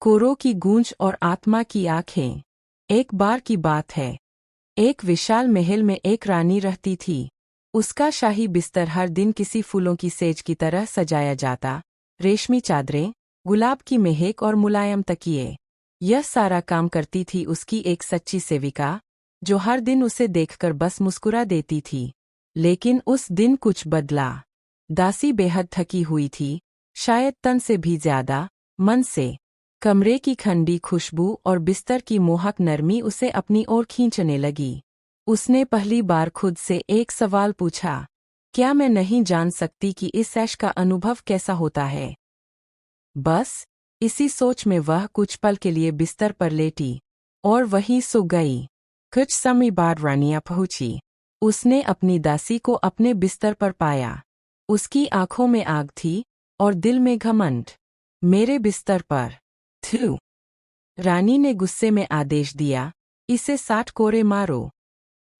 कोरों की गूंज और आत्मा की आंखें। एक बार की बात है, एक विशाल महल में एक रानी रहती थी। उसका शाही बिस्तर हर दिन किसी फूलों की सेज की तरह सजाया जाता, रेशमी चादरें, गुलाब की महक और मुलायम तकिए। यह सारा काम करती थी उसकी एक सच्ची सेविका, जो हर दिन उसे देखकर बस मुस्कुरा देती थी। लेकिन उस दिन कुछ बदला। दासी बेहद थकी हुई थी, शायद तन से भी ज्यादा, मन से। कमरे की ठंडी खुशबू और बिस्तर की मोहक नरमी उसे अपनी ओर खींचने लगी। उसने पहली बार खुद से एक सवाल पूछा, क्या मैं नहीं जान सकती कि इस ऐश का अनुभव कैसा होता है? बस इसी सोच में वह कुछ पल के लिए बिस्तर पर लेटी और वहीं सो गई। कुछ समय बाद रानियां पहुंची। उसने अपनी दासी को अपने बिस्तर पर पाया। उसकी आंखों में आग थी और दिल में घमंड। मेरे बिस्तर पर थू! रानी ने गुस्से में आदेश दिया, इसे 60 कोड़े मारो।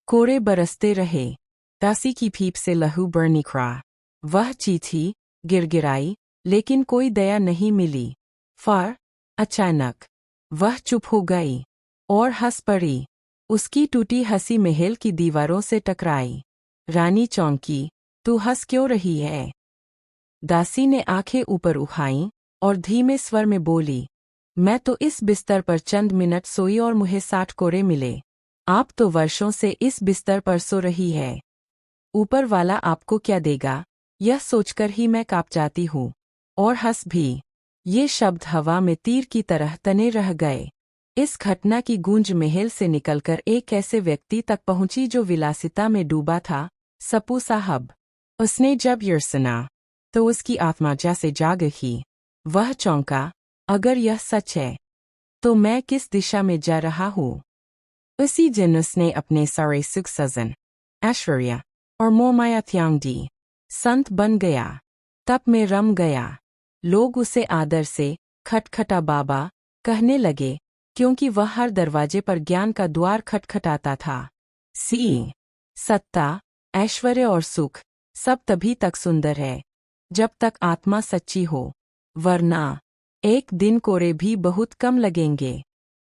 कोड़े बरसते रहे। दासी की पीठ से लहू बह निकला। वह चीखी, गिड़गिड़ाई, लेकिन कोई दया नहीं मिली। फिर अचानक वह चुप हो गई और हंस पड़ी। उसकी टूटी हंसी महल की दीवारों से टकराई। रानी चौंकी, तू हंस क्यों रही है? दासी ने आंखें ऊपर उठाईं और धीमे स्वर में बोली, मैं तो इस बिस्तर पर चंद मिनट सोई और मुझे 60 कोड़े मिले। आप तो वर्षों से इस बिस्तर पर सो रही है। ऊपर वाला आपको क्या देगा, यह सोचकर ही मैं कांप जाती हूँ। और हंस भी। ये शब्द हवा में तीर की तरह तने रह गए। इस घटना की गूंज महल से निकलकर एक ऐसे व्यक्ति तक पहुंची जो विलासिता में डूबा था, सप्पू साहब। उसने जब यह सुना तो उसकी आत्मा जैसे जाग गई। वह चौंका, अगर यह सच है तो मैं किस दिशा में जा रहा हूँ? उसी दिन उसने अपने सारे सुख सजन, ऐश्वर्य और मोहमाया त्याग दी। संत बन गया। तप में रम गया। लोग उसे आदर से खटखटा बाबा कहने लगे, क्योंकि वह हर दरवाजे पर ज्ञान का द्वार खटखटाता था। सत्ता, ऐश्वर्य और सुख सब तभी तक सुंदर है जब तक आत्मा सच्ची हो, वरना एक दिन कोरे भी बहुत कम लगेंगे।